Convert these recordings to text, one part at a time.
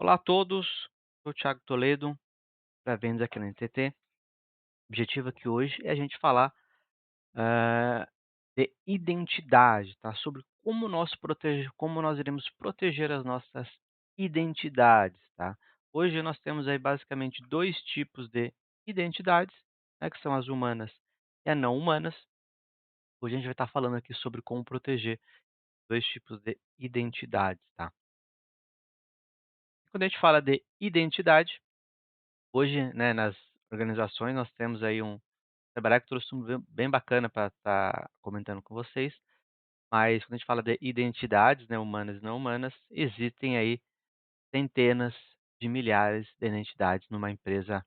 Olá a todos, sou o Thiago Toledo, para vendas aqui na NTT. O objetivo aqui hoje é a gente falar ah, de identidade, tá? Sobre como nós iremos proteger as nossas identidades, tá? Hoje nós temos aí basicamente dois tipos de identidades, né, que são as humanas e as não humanas. Hoje a gente vai estar falando aqui sobre como proteger dois tipos de identidades, tá? Quando a gente fala de identidade, hoje, né, nas organizações nós temos aí trabalhar que trouxe um bem bacana para estar comentando com vocês, mas quando a gente fala de identidades, né, humanas e não humanas, existem aí centenas de milhares de identidades numa empresa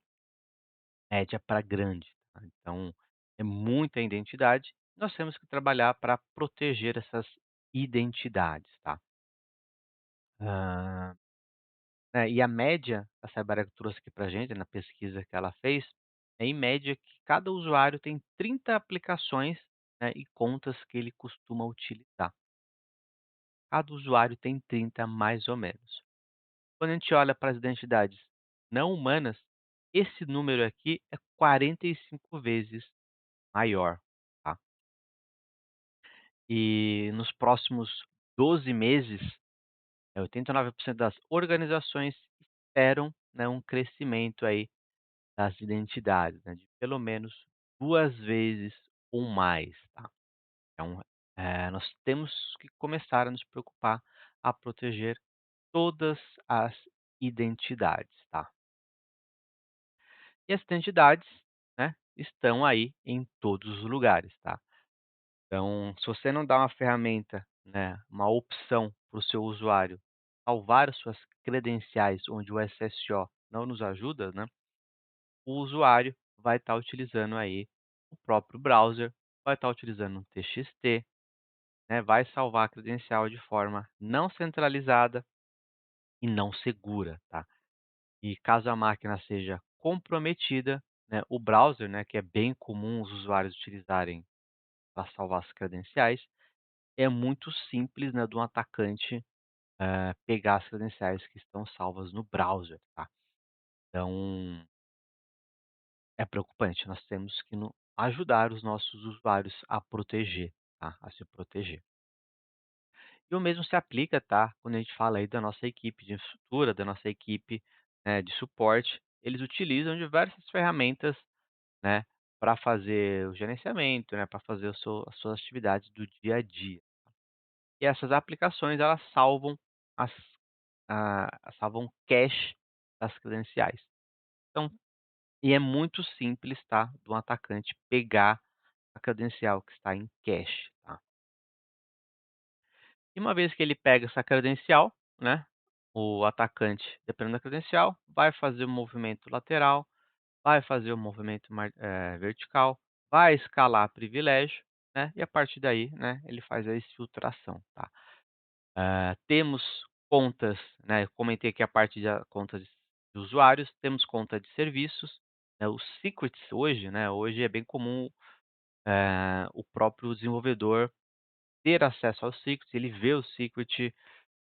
média para grande, tá. Então, é muita identidade, nós temos que trabalhar para proteger essas identidades, tá. Hã, né, e a média, a Cyberark trouxe aqui para gente, na pesquisa que ela fez, é em média que cada usuário tem 30 aplicações, né, e contas que ele costuma utilizar. Cada usuário tem 30 mais ou menos. Quando a gente olha para as identidades não humanas, esse número aqui é 45 vezes maior, tá. E nos próximos 12 meses, 89% das organizações esperam, né, um crescimento aí das identidades, né, de pelo menos 2 vezes ou mais, tá. Então, nós temos que começar a nos preocupar a proteger todas as identidades, tá. E as identidades, né, estão aí em todos os lugares, tá. Então, se você não dá uma ferramenta, né, uma opção para o seu usuário salvar as suas credenciais onde o SSO não nos ajuda, né, o usuário vai estar utilizando aí o próprio browser, vai estar utilizando um TXT, né, vai salvar a credencial de forma não centralizada e não segura, tá. E caso a máquina seja comprometida, né, o browser, né, que é bem comum os usuários utilizarem para salvar as credenciais, é muito simples, né, de um atacante pegar as credenciais que estão salvas no browser, tá. Então, é preocupante, nós temos que ajudar os nossos usuários a proteger, tá, a se proteger. E o mesmo se aplica, tá, quando a gente fala aí da nossa equipe de infraestrutura, da nossa equipe, de suporte, eles utilizam diversas ferramentas, né, para fazer o gerenciamento, né, para fazer as suas atividades do dia a dia. E essas aplicações elas salvam as salvam cache das credenciais. Então e é muito simples, tá, do atacante pegar a credencial que está em cache, tá. E uma vez que ele pega essa credencial, né, o atacante, dependendo da credencial, vai fazer o movimento lateral, vai fazer o movimento vertical, vai escalar privilégio, né, e a partir daí, né, ele faz a exfiltração, tá. Temos contas, né, eu comentei aqui a parte da conta de usuários, temos conta de serviços, né, os secrets hoje, né, hoje é bem comum, o próprio desenvolvedor ter acesso ao secret, ele vê o secret,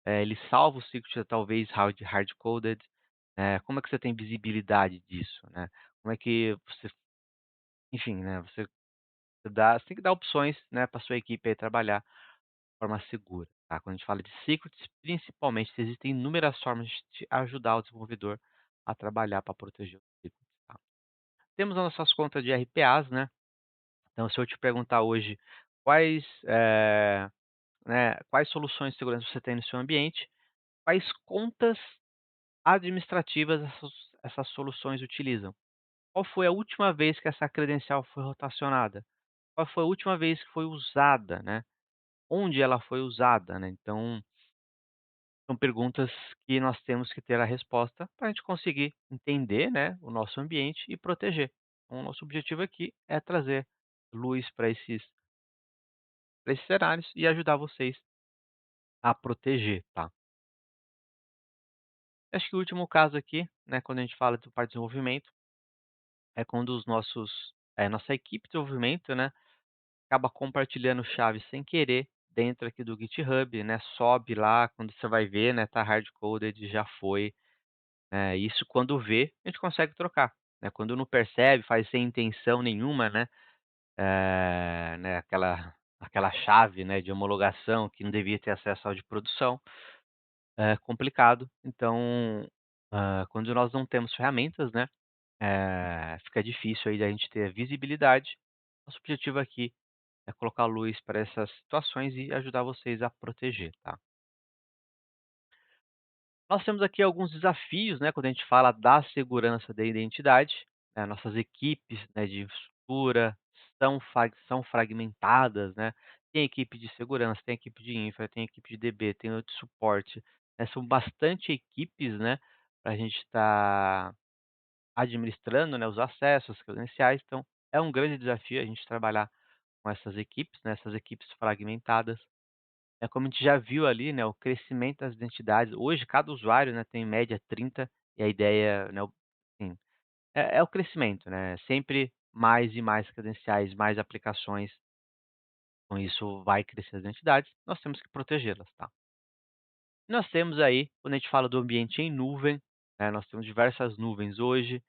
ele salva o secret talvez hard-coded, como é que você tem visibilidade disso, né? Como é que você enfim, né, você tem que dar opções, né, para sua equipe aí trabalhar de forma segura, tá? Quando a gente fala de secrets, principalmente, existem inúmeras formas de ajudar o desenvolvedor a trabalhar para proteger os secrets, tá? Temos as nossas contas de RPAs, né? Então se eu te perguntar hoje quais, quais soluções de segurança você tem no seu ambiente, quais contas administrativas essas soluções utilizam? Qual foi a última vez que essa credencial foi rotacionada? Qual foi a última vez que foi usada, né? Onde ela foi usada, né? Então, são perguntas que nós temos que ter a resposta para a gente conseguir entender, né, o nosso ambiente e proteger. Então, o nosso objetivo aqui é trazer luz para esses cenários e ajudar vocês a proteger, tá? Acho que o último caso aqui, né, quando a gente fala do parte de desenvolvimento, é quando nossa equipe de desenvolvimento, né, acaba compartilhando chaves sem querer dentro aqui do GitHub, né, sobe lá, quando você vai ver, né, tá hard coded, já foi. Isso quando vê, a gente consegue trocar, né, quando não percebe, faz sem intenção nenhuma, né, aquela chave, né, de homologação que não devia ter acesso ao de produção, é complicado. Então, quando nós não temos ferramentas, né, fica difícil aí da gente ter visibilidade. Nosso objetivo aqui é colocar luz para essas situações e ajudar vocês a proteger, tá. Nós temos aqui alguns desafios, né, quando a gente fala da segurança da identidade, nossas equipes, né, de infraestrutura são fragmentadas, né. Tem equipe de segurança, tem equipe de infra, tem equipe de DB, tem outra de suporte, são bastante equipes, né, para a gente estar administrando, né, os acessos, as credenciais, então é um grande desafio a gente trabalhar com essas equipes, né, essas equipes fragmentadas. É como a gente já viu ali, né, o crescimento das identidades. Hoje cada usuário, né, tem em média 30 e a ideia, né, assim, é o crescimento, né, sempre mais e mais credenciais, mais aplicações, com isso vai crescer as identidades, nós temos que protegê-las, tá. Nós temos aí, quando a gente fala do ambiente em nuvem, nós temos diversas nuvens hoje,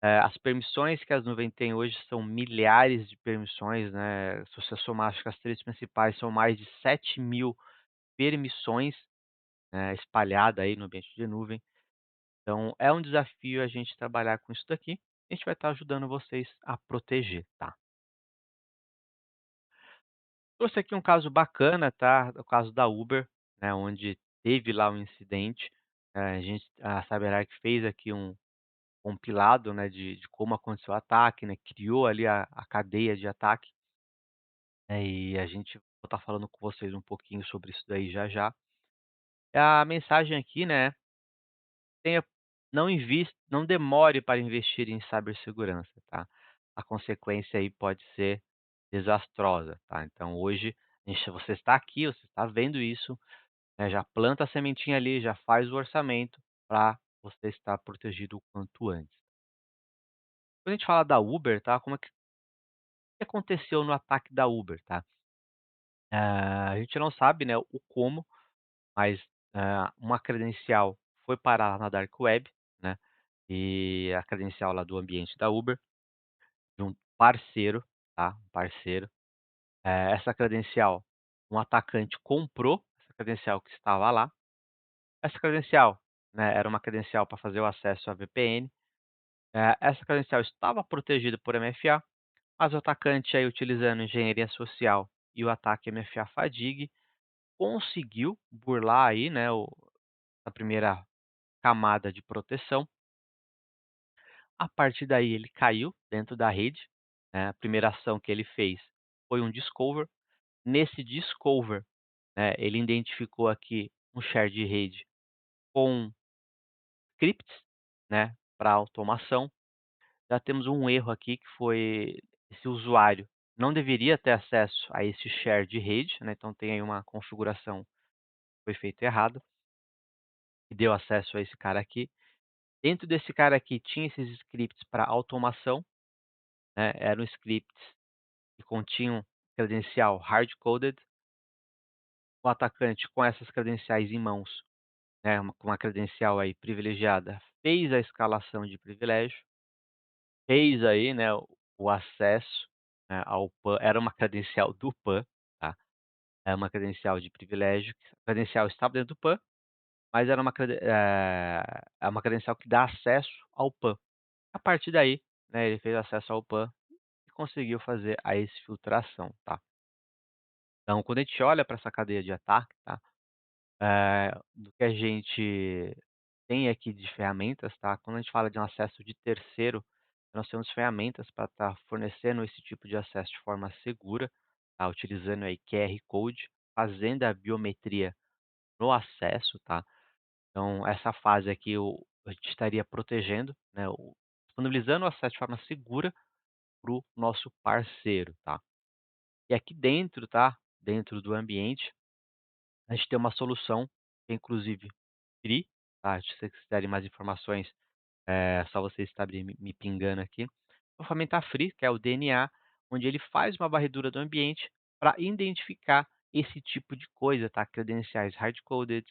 as permissões que as nuvens têm hoje são milhares de permissões, né, se você somar, acho que as 3 principais são mais de 7.000 permissões, espalhada aí no ambiente de nuvem. Então é um desafio a gente trabalhar com isso daqui. A gente vai estar ajudando vocês a proteger, tá. Trouxe aqui um caso bacana, tá, o caso da Uber, né, onde teve lá um incidente, a CyberArk fez aqui um compilado, né, de como aconteceu o ataque, né, criou ali a cadeia de ataque, e a gente vou estar falando com vocês um pouquinho sobre isso daí já já. A mensagem aqui, né, tenha não demore para investir em cibersegurança, tá. A consequência aí pode ser desastrosa, tá. Então hoje, você está aqui, você está vendo isso, né, já planta a sementinha ali, já faz o orçamento para você estar protegido o quanto antes. Quando a gente fala da Uber, tá, como é que aconteceu no ataque da Uber, tá. A gente não sabe, né, o como, mas, uma credencial foi parar na dark web, né, e a credencial lá do ambiente da Uber, de um parceiro, tá, um parceiro. Essa credencial, um atacante comprou essa credencial que estava lá. Essa credencial, né, era uma credencial para fazer o acesso à VPN. Essa credencial estava protegida por MFA, mas o atacante aí utilizando engenharia social e o ataque MFA Fadigue, conseguiu burlar aí, né, a primeira camada de proteção. A partir daí ele caiu dentro da rede, né, a primeira ação que ele fez foi um discover. Nesse discover, ele identificou aqui um share de rede com scripts, né, para automação. Já temos um erro aqui que foi esse usuário não deveria ter acesso a esse share de rede, né, então tem aí uma configuração que foi feita errada, e deu acesso a esse cara aqui. Dentro desse cara aqui tinha esses scripts para automação, né, eram scripts que continham credencial hard-coded. O atacante com essas credenciais em mãos, né, com uma credencial aí privilegiada, fez a escalação de privilégio, fez aí, né, o acesso, né, ao PAN, era uma credencial do PAN, tá, é uma credencial de privilégio, a credencial estava dentro do PAN, mas era é uma credencial que dá acesso ao PAN. A partir daí, né, ele fez acesso ao PAN e conseguiu fazer a exfiltração, tá. Então quando a gente olha para essa cadeia de ataque, tá, do que a gente tem aqui de ferramentas, tá, quando a gente fala de um acesso de terceiro, nós temos ferramentas para estar fornecendo esse tipo de acesso de forma segura, tá, utilizando aí QR Code, fazendo a biometria no acesso, tá. Então essa fase aqui a gente estaria protegendo, né, disponibilizando o acesso de forma segura para o nosso parceiro, tá. E aqui dentro, tá, dentro do ambiente, a gente tem uma solução que é inclusive free, tá, se vocês quiserem mais informações, é só vocês estarem me pingando aqui. O ferramenta free, que é o DNA, onde ele faz uma varredura do ambiente para identificar esse tipo de coisa, tá, credenciais hard-coded,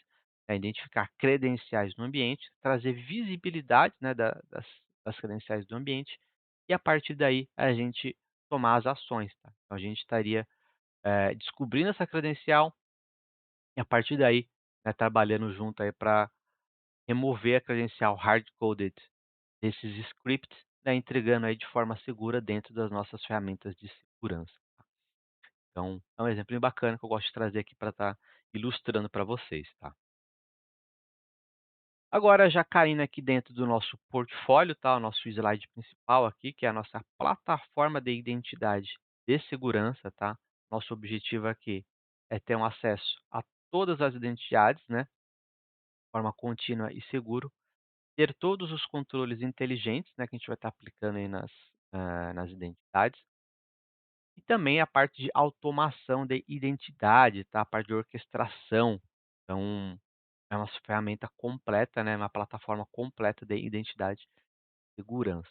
identificar credenciais no ambiente, trazer visibilidade, né, das credenciais do ambiente, e a partir daí a gente tomar as ações, tá. Então a gente estaria, descobrindo essa credencial e a partir daí, né, trabalhando junto aí para remover a credencial hard-coded desses scripts, né, entregando aí de forma segura dentro das nossas ferramentas de segurança. Então, é um exemplo bem bacana que eu gosto de trazer aqui para estar ilustrando para vocês, tá. Agora já caindo aqui dentro do nosso portfólio, tá, o nosso slide principal aqui, que é a nossa plataforma de identidade de segurança, tá. Nosso objetivo aqui é ter um acesso a todas as identidades, né, de forma contínua e seguro, ter todos os controles inteligentes, né, que a gente vai estar aplicando aí nas identidades, e também a parte de automação de identidade, tá, a parte de orquestração. Então, é uma ferramenta completa, né, uma plataforma completa de identidade e segurança.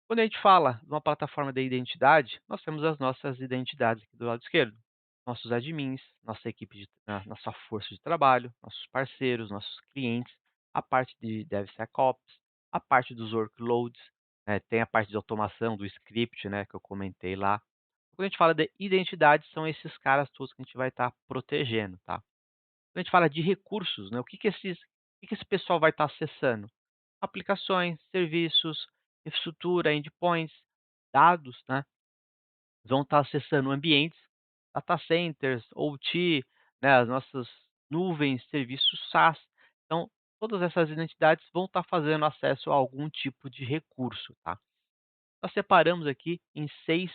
Quando a gente fala de uma plataforma de identidade, nós temos as nossas identidades aqui do lado esquerdo. Nossos admins, nossa equipe nossa força de trabalho, nossos parceiros, nossos clientes, a parte de DevSecOps, a parte dos workloads, tem a parte de automação do script, né, que eu comentei lá. Quando a gente fala de identidade, são esses caras todos que a gente vai estar protegendo, tá? Quando a gente fala de recursos, né, o que esse pessoal vai estar acessando? Aplicações, serviços, infraestrutura, endpoints, dados, né? Vão estar acessando ambientes, data centers, OT, né, as nossas nuvens, serviços SaaS. Então, todas essas identidades vão estar fazendo acesso a algum tipo de recurso, tá? Nós separamos aqui em 6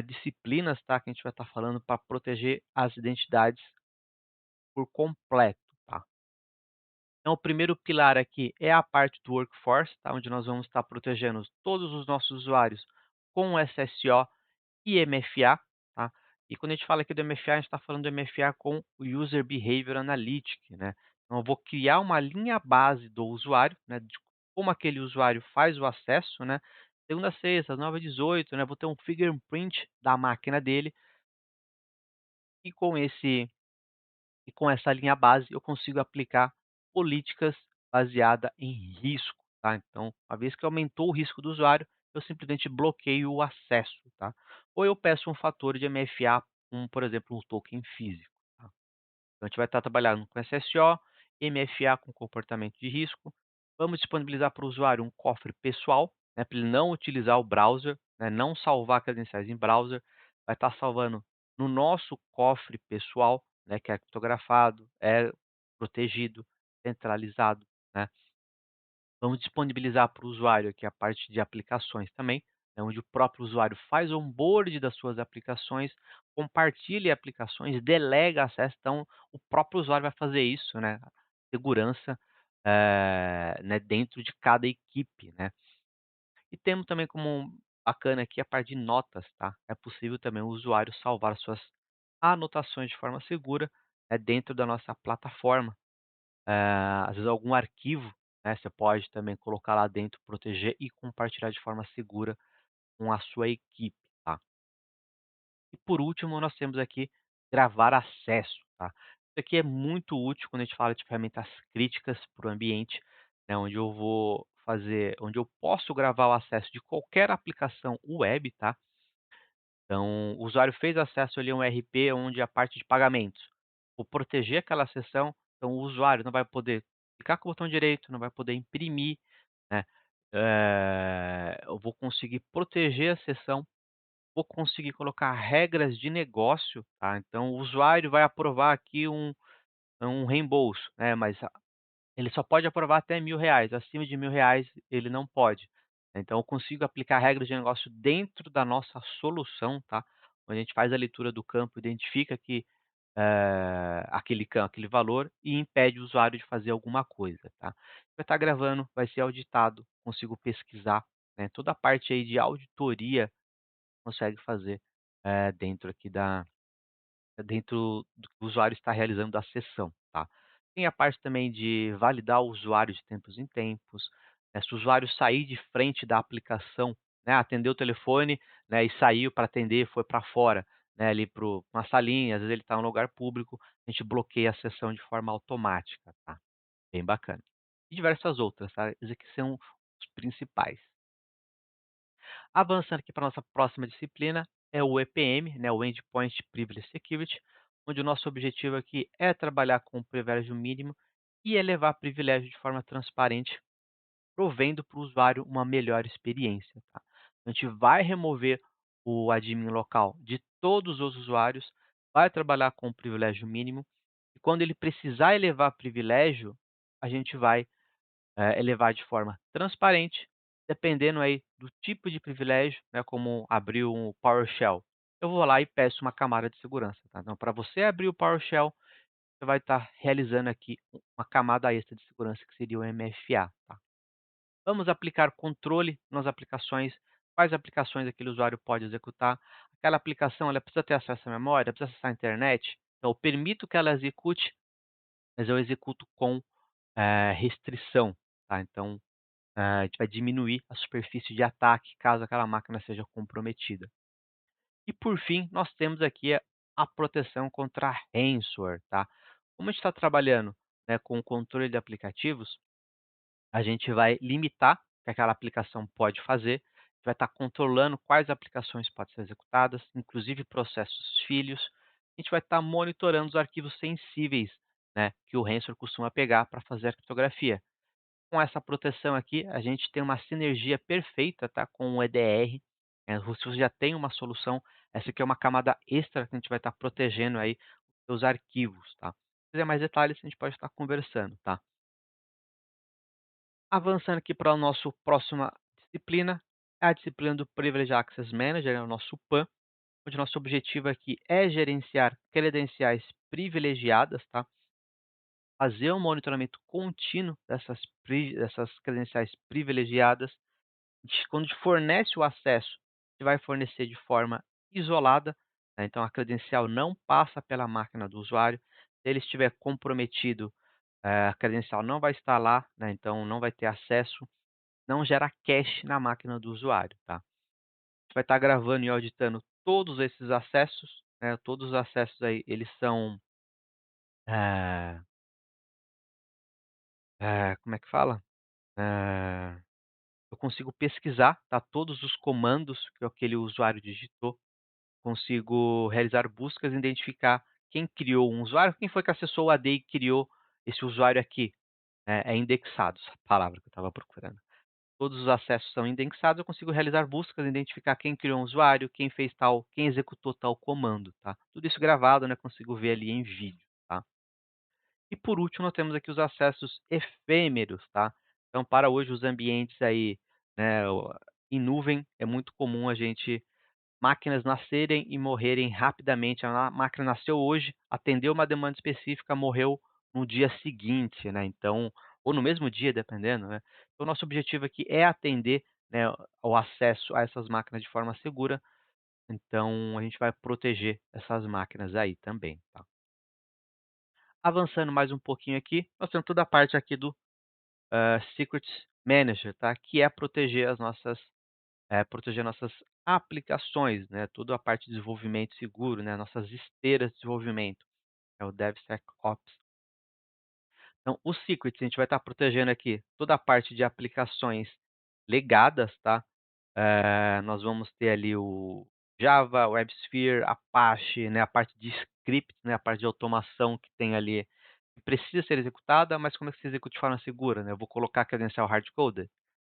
disciplinas, tá, que a gente vai estar falando para proteger as identidades por completo, tá? Então, o primeiro pilar aqui é a parte do workforce, tá? Onde nós vamos estar protegendo todos os nossos usuários com SSO e MFA, tá? E quando a gente fala aqui do MFA, a gente está falando do MFA com o User Behavior Analytics, né? Então, eu vou criar uma linha base do usuário, né? De como aquele usuário faz o acesso, né? Segunda a sexta, às 9 às 18, né? Vou ter um fingerprint da máquina dele e com essa linha base eu consigo aplicar políticas baseada em risco, tá. Então, uma vez que aumentou o risco do usuário, eu simplesmente bloqueio o acesso, tá. Ou eu peço um fator de MFA, por exemplo, um token físico, tá. Então a gente vai estar trabalhando com SSO, MFA com comportamento de risco. Vamos disponibilizar para o usuário um cofre pessoal, né, para ele não utilizar o browser, né, não salvar credenciais em browser. Vai estar salvando no nosso cofre pessoal, né, que é criptografado, é protegido, centralizado, né. Vamos disponibilizar para o usuário aqui a parte de aplicações também, né, onde o próprio usuário faz o onboard das suas aplicações, compartilha aplicações, delega acesso, então o próprio usuário vai fazer isso, né, segurança, né, dentro de cada equipe, né. E temos também como bacana aqui a parte de notas, tá. É possível também o usuário salvar suas anotações de forma segura, dentro da nossa plataforma. Às vezes algum arquivo, né, você pode também colocar lá dentro, proteger e compartilhar de forma segura com a sua equipe, tá. E por último, nós temos aqui gravar acesso, tá. Isso aqui é muito útil quando a gente fala de ferramentas críticas para o ambiente, né, onde eu posso gravar o acesso de qualquer aplicação web, tá. Então, o usuário fez acesso ali a um RP onde a parte de pagamentos. Vou proteger aquela seção, então o usuário não vai poder clicar com o botão direito, não vai poder imprimir, né. Eu vou conseguir proteger a seção, vou conseguir colocar regras de negócio, tá. Então o usuário vai aprovar aqui um reembolso, né, mas ele só pode aprovar até R$ 1.000, acima de R$ 1.000 ele não pode. Então eu consigo aplicar regras de negócio dentro da nossa solução, tá. Onde a gente faz a leitura do campo, identifica que, aquele valor e impede o usuário de fazer alguma coisa, tá. Vai estar gravando, vai ser auditado, consigo pesquisar, né, toda a parte aí de auditoria consegue fazer, dentro aqui dentro do que o usuário está realizando da sessão, tá. Tem a parte também de validar o usuário de tempos em tempos, né, se o usuário sair de frente da aplicação, né, atendeu o telefone, né, e saiu para atender, foi para fora, né, ali para uma salinha, às vezes ele está em um lugar público, a gente bloqueia a sessão de forma automática, tá? Bem bacana. E diversas outras, tá? Esses aqui são os principais. Avançando aqui para nossa próxima disciplina, é o EPM, né, o Endpoint Privilege Security, onde o nosso objetivo aqui é trabalhar com o privilégio mínimo e elevar privilégio de forma transparente, provendo para o usuário uma melhor experiência. Tá? A gente vai remover o admin local de todos os usuários, vai trabalhar com o privilégio mínimo, e quando ele precisar elevar privilégio, a gente vai elevar de forma transparente, dependendo aí do tipo de privilégio, né, como abrir um PowerShell. Eu vou lá e peço uma camada de segurança. Tá? Então, para você abrir o PowerShell, você vai estar realizando aqui uma camada extra de segurança, que seria o MFA. Tá? Vamos aplicar controle nas aplicações. Quais aplicações aquele usuário pode executar? Aquela aplicação ela precisa ter acesso à memória, precisa acessar a internet. Então, eu permito que ela execute, mas eu executo com restrição. Tá? Então, a gente vai diminuir a superfície de ataque caso aquela máquina seja comprometida. E por fim, nós temos aqui a proteção contra ransomware, tá? Como a gente está trabalhando, né, com o controle de aplicativos, a gente vai limitar o que aquela aplicação pode fazer, vai estar controlando quais aplicações podem ser executadas, inclusive processos filhos. A gente vai estar monitorando os arquivos sensíveis, né, que o ransomware costuma pegar para fazer a criptografia. Com essa proteção aqui, a gente tem uma sinergia perfeita, tá, com o EDR. Se você já tem uma solução, essa aqui é uma camada extra que a gente vai estar protegendo aí os seus arquivos, tá? Se quiser mais detalhes, a gente pode estar conversando, tá? Avançando aqui para a nossa próxima disciplina, é a disciplina do Privileged Access Manager, é o nosso PAM, onde nosso objetivo aqui é gerenciar credenciais privilegiadas, tá? Fazer um monitoramento contínuo dessas credenciais privilegiadas. Quando a gente fornece o acesso, a gente vai fornecer de forma isolada, né, então a credencial não passa pela máquina do usuário. Se ele estiver comprometido, a credencial não vai estar lá, né, então não vai ter acesso, não gera cache na máquina do usuário, tá. A gente vai estar gravando e auditando todos esses acessos, né, todos os acessos aí eles são, eh como é que fala? Eh, eu consigo pesquisar, tá, todos os comandos que aquele usuário digitou. Consigo realizar buscas e identificar quem criou um usuário, quem foi que acessou o AD e criou esse usuário aqui. É indexados, a palavra que eu estava procurando. Todos os acessos são indexados, eu consigo realizar buscas, identificar quem criou um usuário, quem executou tal comando, tá? Tudo isso gravado, né, consigo ver ali em vídeo, tá? E por último, nós temos aqui os acessos efêmeros, tá? Então, para hoje, os ambientes aí, né, em nuvem, é muito comum a gente máquinas nascerem e morrerem rapidamente. A máquina nasceu hoje, atendeu uma demanda específica, morreu no dia seguinte, né, então ou no mesmo dia, dependendo, né. Então, o nosso objetivo aqui é atender, né, o acesso a essas máquinas de forma segura, então a gente vai proteger essas máquinas aí também, tá. Avançando mais um pouquinho aqui, nós temos toda a parte aqui do, Secret Manager, tá, que é proteger nossas aplicações, né, toda a parte de desenvolvimento seguro, né, nossas esteiras de desenvolvimento, é o DevSecOps. Então, o Secrets, a gente vai estar protegendo aqui toda a parte de aplicações legadas, tá? Nós vamos ter ali o Java, WebSphere, Apache, né, a parte de script, né, a parte de automação que tem ali, que precisa ser executada, mas como é que se executa de forma segura, né? Eu vou colocar a credencial hardcoded?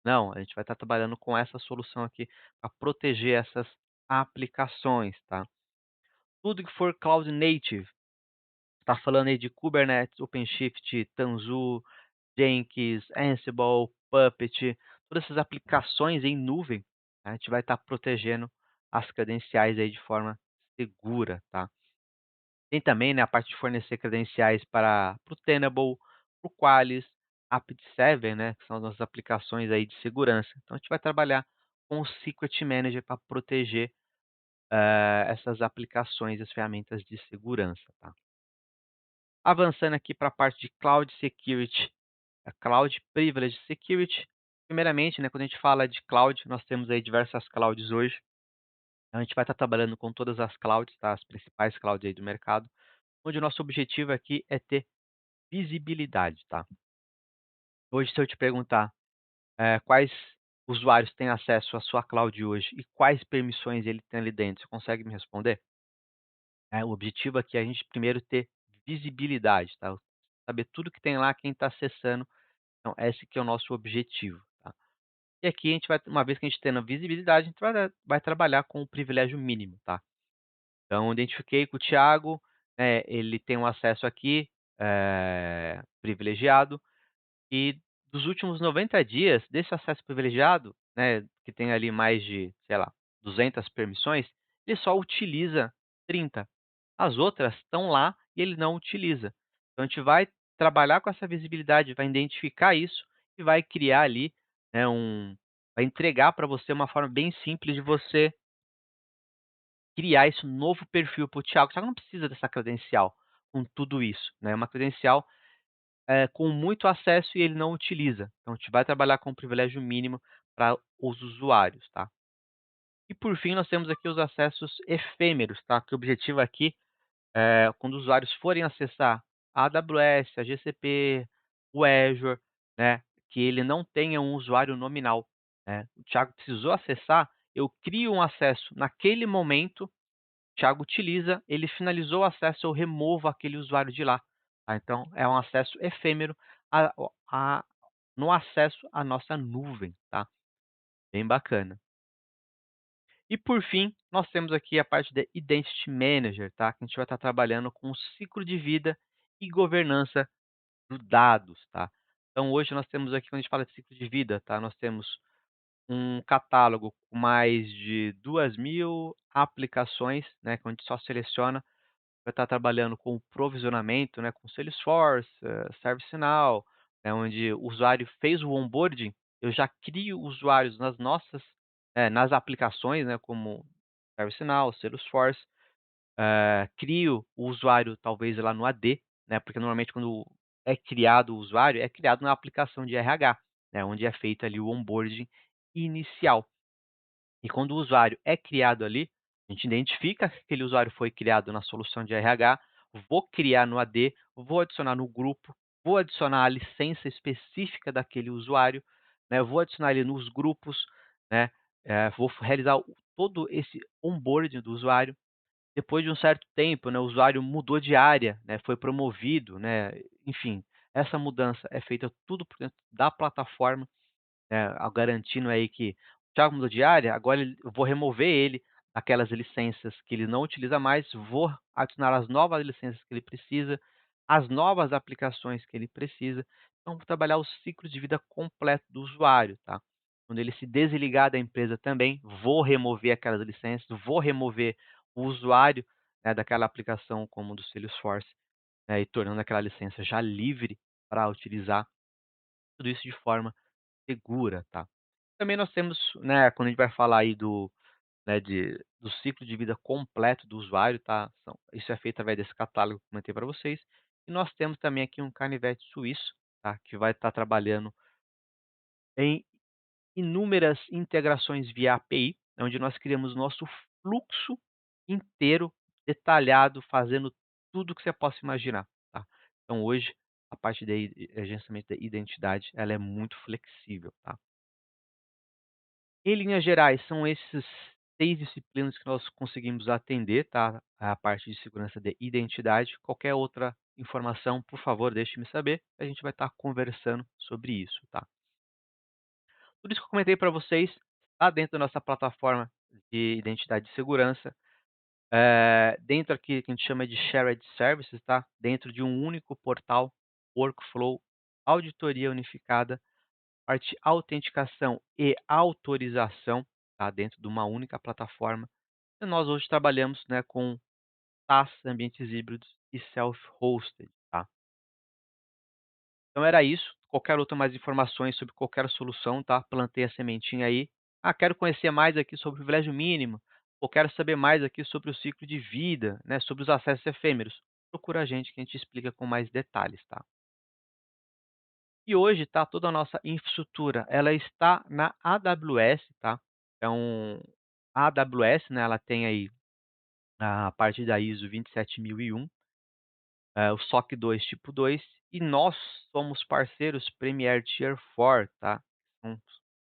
Não, a gente vai estar trabalhando com essa solução aqui para proteger essas aplicações, tá? Tudo que for cloud native, está falando aí de Kubernetes, OpenShift, Tanzu, Jenkins, Ansible, Puppet, todas essas aplicações em nuvem, a gente vai estar protegendo as credenciais aí de forma segura, tá? Tem também, né, a parte de fornecer credenciais para o Tenable, para o Qualys, Rapid7, né, que são as nossas aplicações aí de segurança. Então a gente vai trabalhar com o Secret Manager para proteger, essas aplicações, as ferramentas de segurança, tá? Avançando aqui para a parte de Cloud Security, a Cloud Privilege Security. Primeiramente, né, quando a gente fala de cloud, nós temos aí diversas clouds hoje. A gente vai estar trabalhando com todas as clouds, tá, as principais clouds aí do mercado, onde o nosso objetivo aqui é ter visibilidade, tá. Hoje se eu te perguntar, quais usuários têm acesso à sua cloud hoje e quais permissões ele tem ali dentro, você consegue me responder? O objetivo aqui é a gente primeiro ter visibilidade, tá, saber tudo que tem lá, quem está acessando, então esse que é o nosso objetivo, tá. E aqui a gente vai uma vez que a gente tendo visibilidade, a gente vai trabalhar com o privilégio mínimo, tá. Então identifiquei que o Thiago, ele tem um acesso aqui, privilegiado, e dos últimos 90 dias desse acesso privilegiado, né, que tem ali mais de, sei lá, 200 permissões, ele só utiliza 30. As outras estão lá e ele não utiliza. Então a gente vai trabalhar com essa visibilidade, vai identificar isso e vai criar ali, né, vai entregar para você uma forma bem simples de você criar esse novo perfil para o Thiago. O Thiago não precisa dessa credencial com tudo isso, né, é uma credencial com muito acesso e ele não utiliza. Então a gente vai trabalhar com um privilégio mínimo para os usuários, tá. E por fim nós temos aqui os acessos efêmeros, tá, que o objetivo aqui é quando os usuários forem acessar a AWS, a GCP, o Azure, né, que ele não tenha um usuário nominal, né. O Thiago precisou acessar, eu crio um acesso naquele momento, o Thiago utiliza, ele finalizou o acesso, eu removo aquele usuário de lá, tá. Então é um acesso efêmero a no acesso à nossa nuvem, tá, bem bacana. E por fim, nós temos aqui a parte de Identity Manager, tá, que a gente vai estar trabalhando com o ciclo de vida e governança dos dados, tá. Então hoje nós temos aqui, quando a gente fala de ciclo de vida, tá, nós temos um catálogo com mais de 2.000 aplicações, né, que a gente só seleciona. Vai estar trabalhando com o provisionamento, né, com Salesforce, ServiceNow, onde o usuário fez o onboarding, eu já crio usuários nas nossas, nas aplicações, né, como ServiceNow, Salesforce, crio o usuário talvez lá no AD, né, porque normalmente quando é criado o usuário, é criado na aplicação de RH, né, onde é feito ali o onboarding inicial. E quando o usuário é criado ali, a gente identifica que aquele usuário foi criado na solução de RH, vou criar no AD, vou adicionar no grupo, vou adicionar a licença específica daquele usuário, né, vou adicionar ele nos grupos, né, vou realizar todo esse onboarding do usuário. Depois de um certo tempo, né, o usuário mudou de área, né, foi promovido, né, enfim, essa mudança é feita tudo por dentro da plataforma, garantindo aí que o Thiago mudou de área, agora eu vou remover ele aquelas licenças que ele não utiliza mais, vou adicionar as novas licenças que ele precisa, as novas aplicações que ele precisa. Então, vou trabalhar o ciclo de vida completo do usuário, tá? Quando ele se desligar da empresa também, vou remover aquelas licenças, vou remover o usuário, né, daquela aplicação como do Salesforce, né, e tornando aquela licença já livre para utilizar, tudo isso de forma segura, tá? Também nós temos, né, quando a gente vai falar aí do ciclo de vida completo do usuário, tá, isso é feito através desse catálogo que eu comentei para vocês. E nós temos também aqui um canivete suíço, tá, que vai estar trabalhando em inúmeras integrações via API, onde nós criamos nosso fluxo inteiro, detalhado, fazendo tudo que você possa imaginar, tá. Então hoje, a parte de agenciamento da identidade, ela é muito flexível, tá. Em linhas gerais, são esses 6 disciplinas que nós conseguimos atender, tá, a parte de segurança de identidade. Qualquer outra informação, por favor, deixe-me saber, a gente vai estar conversando sobre isso, tá. Tudo isso que eu comentei para vocês está dentro da nossa plataforma de identidade e segurança, dentro aqui que a gente chama de shared services, tá, dentro de um único portal, workflow, auditoria unificada, parte autenticação e autorização, tá, dentro de uma única plataforma. E nós hoje trabalhamos, né, com SaaS, ambientes híbridos e self-hosted, tá. Então era isso, qualquer outra mais informações sobre qualquer solução, tá, plantei a sementinha aí. "Ah, quero conhecer mais aqui sobre o privilégio mínimo", ou "Quero saber mais aqui sobre o ciclo de vida, né, sobre os acessos efêmeros", procura a gente que a gente explica com mais detalhes, tá. E hoje, tá, toda a nossa infraestrutura, ela está na AWS, tá. Então, A AWS, né, ela tem aí a parte da ISO 27001, o SOC 2 tipo 2, e nós somos parceiros Premier Tier 4, tá. Um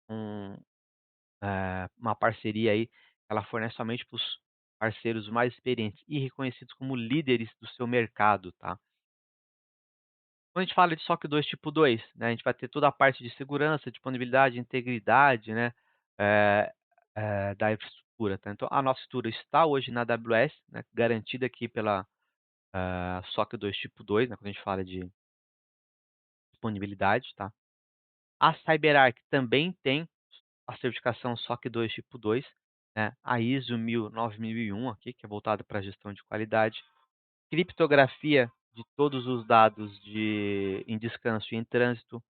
um, uma parceria aí, ela fornece somente para os parceiros mais experientes e reconhecidos como líderes do seu mercado, tá. Quando a gente fala de SOC 2 tipo 2, né, a gente vai ter toda a parte de segurança, disponibilidade, integridade, né, eh da infraestrutura, tá. Então a nossa estrutura está hoje na AWS, né, garantida aqui pela, SOC 2 tipo 2, né, quando a gente fala de disponibilidade, tá. A CyberArk também tem a certificação SOC 2 tipo 2, né, a ISO 9001 aqui, que é voltada para a gestão de qualidade. Criptografia de todos os dados em descanso e em trânsito,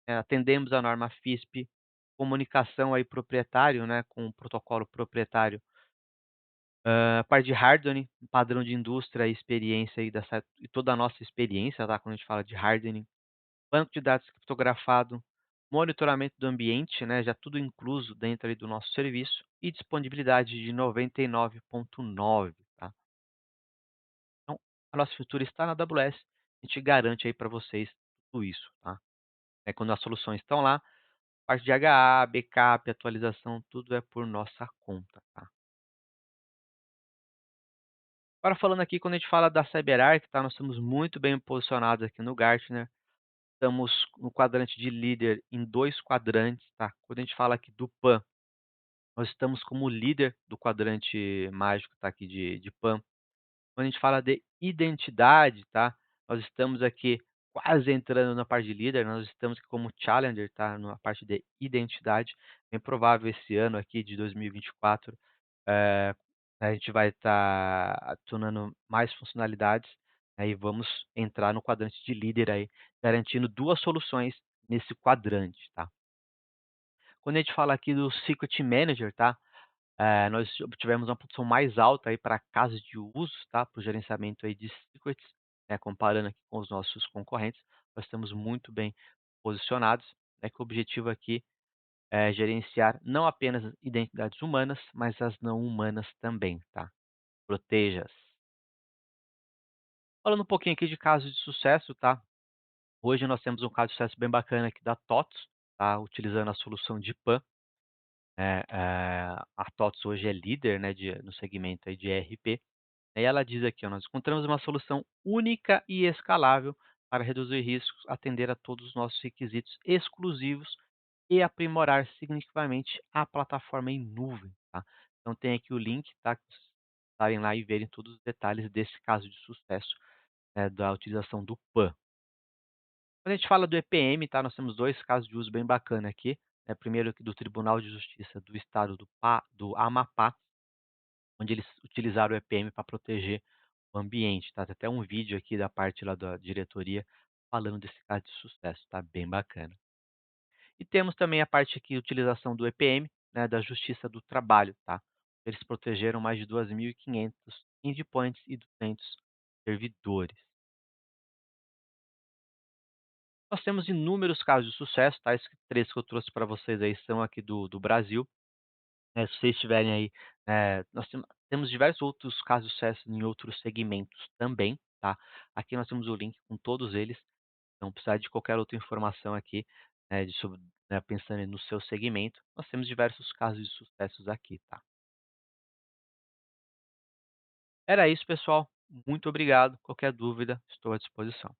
atendemos a norma FISP, comunicação aí proprietário, né, com o protocolo proprietário, parte de hardening, padrão de indústria e experiência aí dessa e toda a nossa experiência, tá, quando a gente fala de hardening, banco de dados criptografado, monitoramento do ambiente, né, já tudo incluso dentro ali do nosso serviço, e disponibilidade de 99.9, tá. Então, a nossa estrutura está na AWS, a gente garante aí para vocês tudo isso, tá. Quando as soluções estão lá, parte de HA, backup, atualização, tudo é por nossa conta, tá. Agora falando aqui, quando a gente fala da CyberArk, tá, nós estamos muito bem posicionados aqui no Gartner, estamos no quadrante de líder em 2 quadrantes, tá. Quando a gente fala aqui do PAN, nós estamos como líder do quadrante mágico, tá, aqui de PAN. Quando a gente fala de identidade, tá, nós estamos aqui quase entrando na parte de líder, nós estamos aqui como challenger, tá, na parte de identidade. Bem provável esse ano aqui de 2024, eh, a gente vai estar adicionando mais funcionalidades, aí vamos entrar no quadrante de líder aí, garantindo 2 soluções nesse quadrante, tá. Quando a gente fala aqui do Secret Manager, tá, nós obtivemos uma pontuação mais alta aí para casos de uso, tá, para o gerenciamento aí de secrets, né, comparando aqui com os nossos concorrentes, nós estamos muito bem posicionados, né, que o objetivo aqui é gerenciar não apenas as identidades humanas, mas as não humanas também, tá. Proteja-as. Falando um pouquinho aqui de casos de sucesso, tá, hoje nós temos um caso de sucesso bem bacana aqui da TOTS, tá, utilizando a solução de PAN. A TOTS hoje é líder, né, no segmento aí de ERP. Aí ela diz aqui, ó: "Nós encontramos uma solução única e escalável para reduzir riscos, atender a todos os nossos requisitos exclusivos e aprimorar significativamente a plataforma em nuvem", tá. Então tem aqui o link, tá, pra vocês estarem lá e verem todos os detalhes desse caso de sucesso, da utilização do PAN. Quando a gente fala do EPM, tá, nós temos 2 casos de uso bem bacana aqui, primeiro aqui do Tribunal de Justiça do Estado do Amapá, onde eles utilizaram o EPM para proteger o ambiente, tá. Tem até um vídeo aqui da parte lá da diretoria falando desse caso de sucesso, tá bem bacana. E temos também a parte aqui, utilização do EPM, né, da Justiça do Trabalho, tá. Eles protegeram mais de 2.500 endpoints e 200 servidores. Nós temos inúmeros casos de sucesso, tá, esses 3 que eu trouxe para vocês aí são aqui do Brasil, se vocês tiverem aí, nós temos diversos outros casos de sucesso em outros segmentos também, tá. Aqui nós temos o link com todos eles, então precisar de qualquer outra informação aqui, de sobre, pensando no seu segmento, nós temos diversos casos de sucessos aqui, tá. Era isso pessoal, muito obrigado, qualquer dúvida estou à disposição.